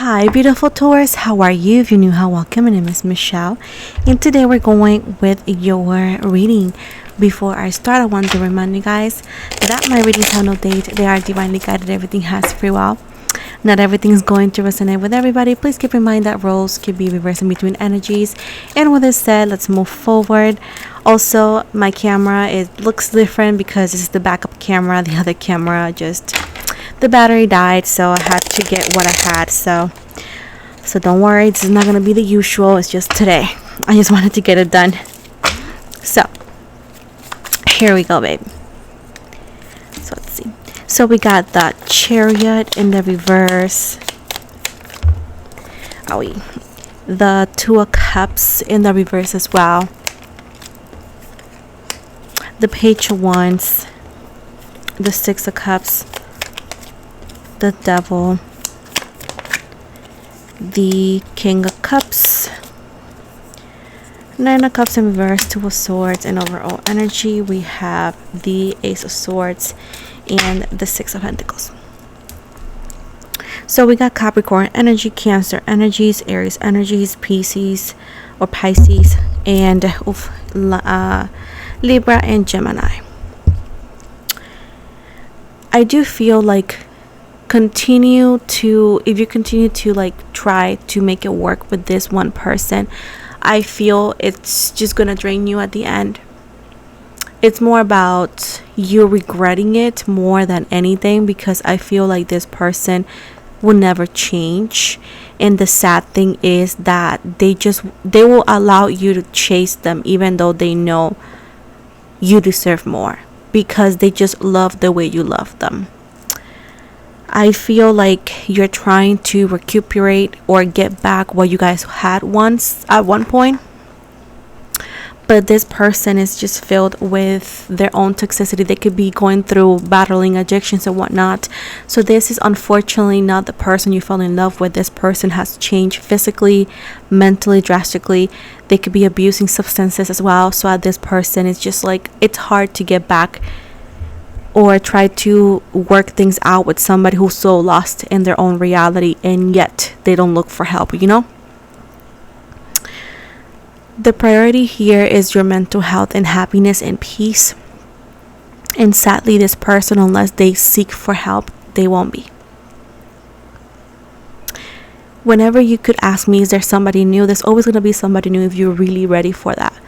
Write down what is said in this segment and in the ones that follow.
Hi, beautiful Taurus. How are you? If you're new, how welcome. My name is Michelle, and today we're going with your reading. Before I start, I want to remind you guys that my readings have no date. They are divinely guided. Everything has free will. Not everything is going to resonate with everybody. Please keep in mind that roles could be reversing between energies. And with this said, let's move forward. Also, my camera, it looks different because this is the backup camera. The other camera the battery died, so I had to get what I had. So don't worry, this is not gonna be the usual. It's just today. I just wanted to get it done. So here we go, babe. So let's see. So we got the Chariot in the reverse. The Two of Cups in the reverse as well. The Page of Wands. The Six of Cups. The Devil. The King of Cups. Nine of Cups in reverse. Two of Swords. And overall energy, we have the Ace of Swords and the Six of Pentacles. So we got Capricorn energy, Cancer energies, Aries energies, Pisces, and Libra and Gemini. I do feel like if you continue to like try to make it work with this one person, I feel it's just gonna drain you at the end. It's more about you regretting it more than anything, because I feel like this person will never change. And the sad thing is that they will allow you to chase them even though they know you deserve more, because they just love the way you love them. I feel like you're trying to recuperate or get back what you guys had once at one point. But this person is just filled with their own toxicity. They could be going through battling addictions and whatnot. So this is unfortunately not the person you fell in love with. This person has changed physically, mentally, drastically. They could be abusing substances as well. So at this person, it's just like it's hard to get back or try to work things out with somebody who's so lost in their own reality, and yet they don't look for help, you know? The priority here is your mental health and happiness and peace. And sadly, this person, unless they seek for help, they won't be. Whenever you could ask me, is there somebody new? There's always going to be somebody new if you're really ready for that.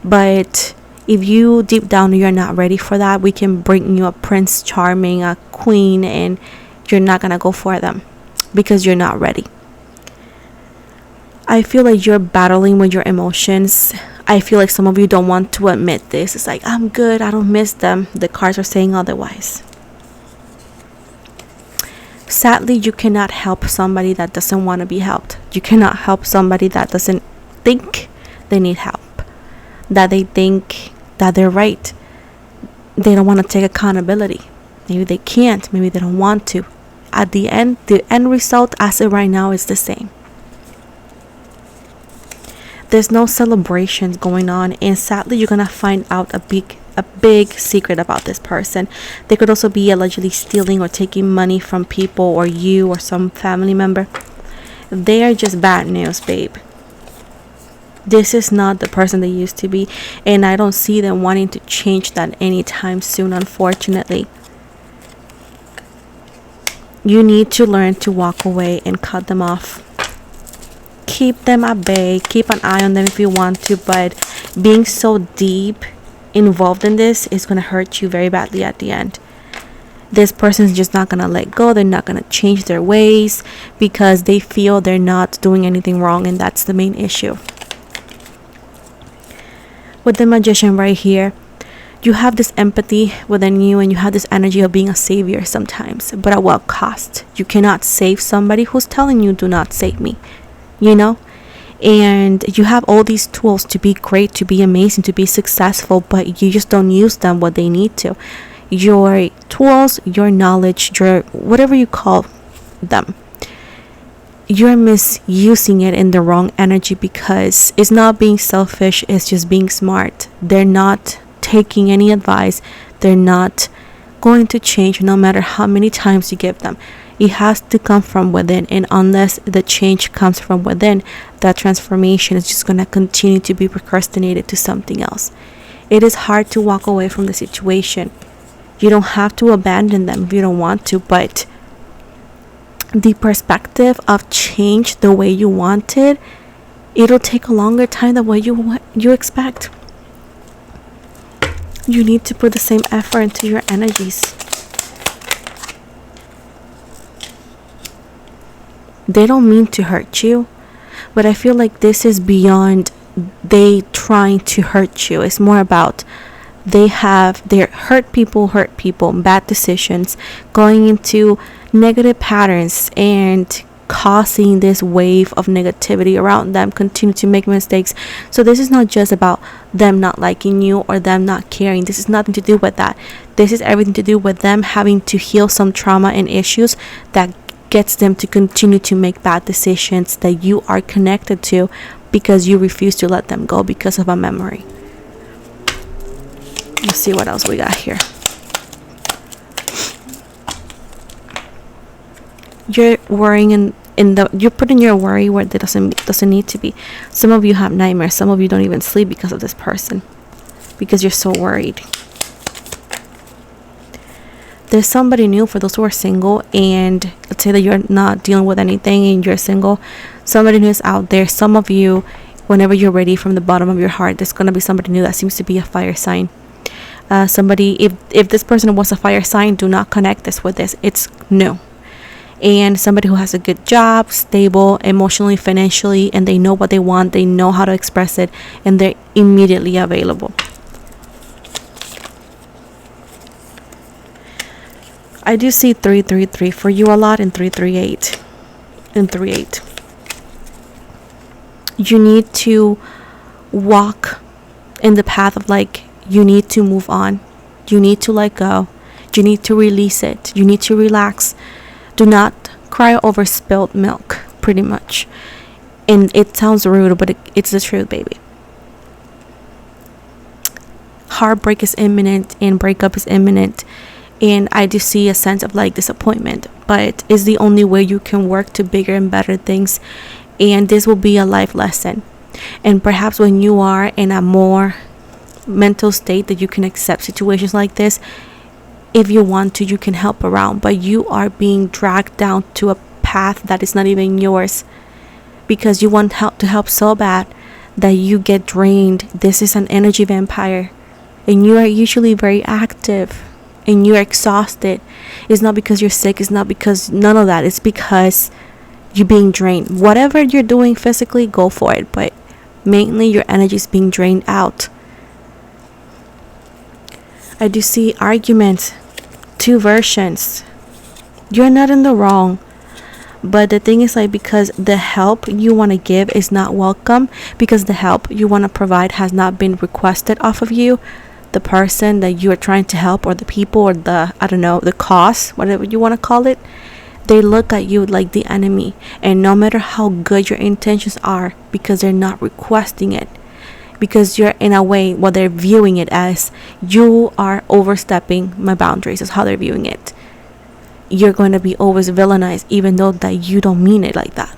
But if you deep down you're not ready for that, we can bring you a prince charming, a queen, and you're not going to go for them because you're not ready. I feel like you're battling with your emotions. I feel like some of you don't want to admit this. It's like, I'm good, I don't miss them. The cards are saying otherwise. Sadly, you cannot help somebody that doesn't want to be helped. You cannot help somebody that doesn't think they need help, that they think that they're right. They don't want to take accountability. Maybe they can't. Maybe they don't want to. At the end result as of right now is the same. There's no celebrations going on, and sadly you're gonna find out a big secret about this person. They could also be allegedly stealing or taking money from people, or you or some family member. They are just bad news, babe. This is not the person they used to be, and I don't see them wanting to change that anytime soon, unfortunately. You need to learn to walk away and cut them off. Keep them at bay, keep an eye on them if you want to, but being so deep involved in this is going to hurt you very badly at the end. This person's just not going to let go. They're not going to change their ways because they feel they're not doing anything wrong, and that's the main issue. With the Magician right here, you have this empathy within you, and you have this energy of being a savior sometimes, but at what cost? You cannot save somebody who's telling you, do not save me. You know, and you have all these tools to be great, to be amazing, to be successful, but you just don't use them what they need to. Your tools, your knowledge, your whatever you call them, you're misusing it in the wrong energy, because it's not being selfish, it's just being smart. They're not taking any advice. They're not going to change no matter how many times you give them. It has to come from within, and unless the change comes from within, that transformation is just going to continue to be procrastinated to something else. It is hard to walk away from the situation. You don't have to abandon them if you don't want to, but the perspective of change the way you want it, it'll take a longer time than what you expect. You need to put the same effort into your energies. They don't mean to hurt you, but I feel like this is beyond they trying to hurt you. It's more about they're hurt people, bad decisions, going into negative patterns and causing this wave of negativity around them, continue to make mistakes. So this is not just about them not liking you or them not caring. This is nothing to do with that. This is everything to do with them having to heal some trauma and issues that gets them to continue to make bad decisions that you are connected to because you refuse to let them go because of a memory. Let's see what else we got here. You're worrying you're putting your worry where it doesn't need to be. Some of you have nightmares. Some of you don't even sleep because of this person, because you're so worried. There's somebody new for those who are single, and let's say that you're not dealing with anything and you're single. Somebody new is out there. Some of you, whenever you're ready from the bottom of your heart, there's going to be somebody new that seems to be a fire sign. Somebody, if this person was a fire sign, do not connect this with this. It's new. And somebody who has a good job, stable, emotionally, financially, and they know what they want, they know how to express it, and they're immediately available. I do see 333 for you a lot, and 338 and 38. You need to walk in the path of you need to move on. You need to let go. You need to release it. You need to relax. Do not cry over spilled milk, pretty much. And it sounds rude, but it's the truth, baby. Heartbreak is imminent and breakup is imminent. And I do see a sense of disappointment, but it's the only way you can work to bigger and better things. And this will be a life lesson. And perhaps when you are in a more mental state that you can accept situations like this, if you want to, you can help around, but you are being dragged down to a path that is not even yours because you want to help so bad that you get drained. This is an energy vampire, and you are usually very active and you're exhausted. It's not because you're sick. It's not because none of that. It's because you're being drained. Whatever you're doing physically, go for it, but mainly your energy is being drained out. I do see arguments, two versions. You're not in the wrong, but the thing is because the help you want to give is not welcome, because the help you want to provide has not been requested off of you. The person that you are trying to help, or the people, or the cause, whatever you want to call it, they look at you like the enemy. And no matter how good your intentions are, because they're not requesting it, because you're in a way what they're viewing it as, you are overstepping my boundaries, is how they're viewing it. You're going to be always villainized, even though that you don't mean it like that.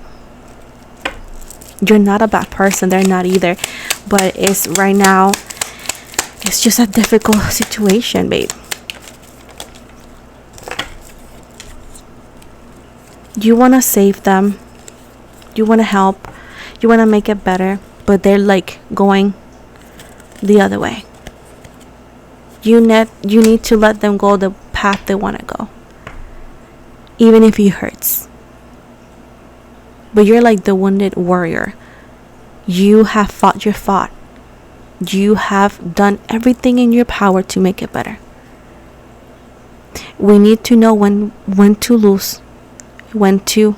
You're not a bad person, they're not either, but it's right now, it's just a difficult situation, babe. You want to save them, you want to help, you want to make it better, but they're going the other way. You need to let them go the path they want to go, even if it hurts. But you're like the wounded warrior. You have fought your fight. You have done everything in your power to make it better. We need to know when to lose, when to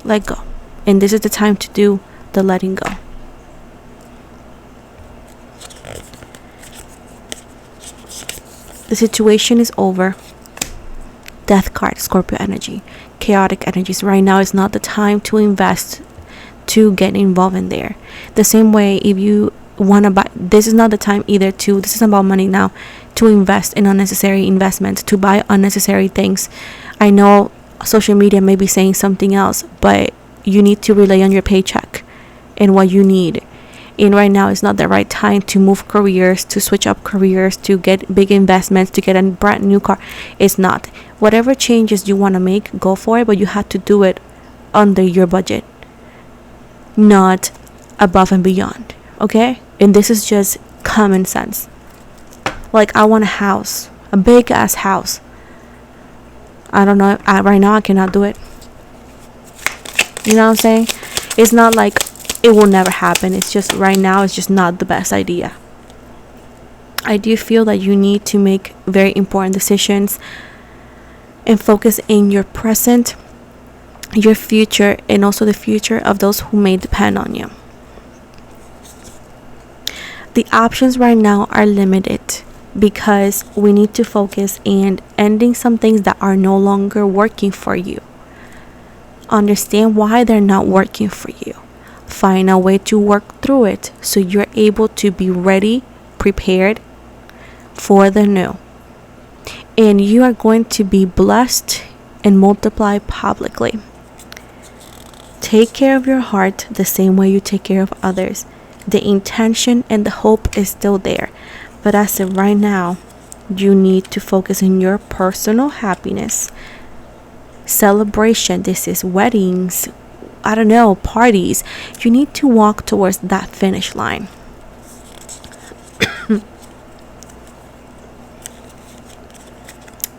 let go. And this is the time to do the letting go. The situation is over. Death card, Scorpio energy, chaotic energies. Right now is not the time to invest, to get involved in there. The same way, if you want to buy, this is not the time either this is about money now, to invest in unnecessary investments, to buy unnecessary things. I know social media may be saying something else, but you need to rely on your paycheck and what you need. And right now is not the right time to move careers, to switch up careers, to get big investments, to get a brand new car. It's not. Whatever changes you want to make, go for it, but you have to do it under your budget, not above and beyond. Okay? And this is just common sense. Like, I want a house, a big ass house. I don't know. Right now, I cannot do it. You know what I'm saying? It's not like it will never happen. It's just right now, it's just not the best idea. I do feel that you need to make very important decisions and focus in your present, your future, and also the future of those who may depend on you. The options right now are limited because we need to focus and ending some things that are no longer working for you. Understand why they're not working for you. Find a way to work through it so you're able to be ready, prepared for the new. And you are going to be blessed and multiply publicly. Take care of your heart the same way you take care of others. The intention and the hope is still there. But as of right now, you need to focus on your personal happiness. Celebration. This is weddings. I don't know, parties. You need to walk towards that finish line.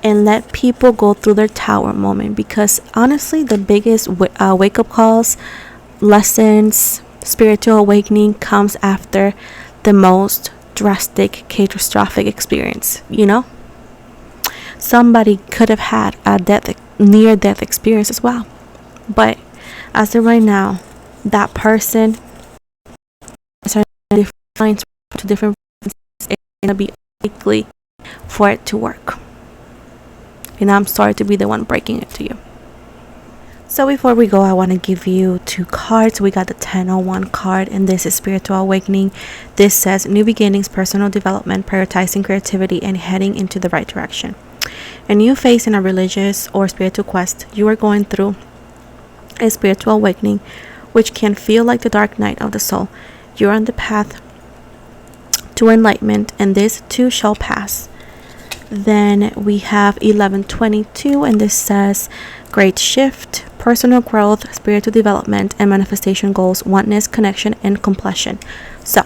And let people go through their tower moment, because honestly, the biggest wake-up calls, lessons, spiritual awakening comes after the most drastic, catastrophic experience. You know, somebody could have had a near-death experience as well, but as of right now, that person is different to different. It's gonna be likely for it to work. And I'm sorry to be the one breaking it to you. So before we go, I want to give you 2 cards. We got the 1001 card, and this is Spiritual Awakening. This says new beginnings, personal development, prioritizing creativity, and heading into the right direction. A new phase in a religious or spiritual quest. You are going through a spiritual awakening, which can feel like the dark night of the soul. You're on the path to enlightenment, and this too shall pass. Then we have 1122, and this says great shift, personal growth, spiritual development, and manifestation goals, oneness, connection, and completion. So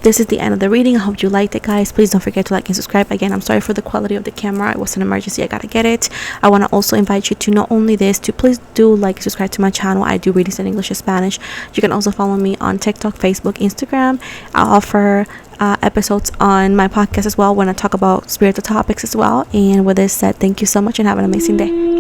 this is the end of the reading. I hope you liked it, guys. Please don't forget to like and subscribe. Again, I'm sorry for the quality of the camera. It was an emergency. I gotta get it. I want to also invite you to not only this, to please do like and subscribe to my channel. I do readings in English and Spanish. You can also follow me on TikTok, Facebook, Instagram. I offer episodes on my podcast as well when I talk about spiritual topics as well. And with this said, thank you so much and have an amazing day.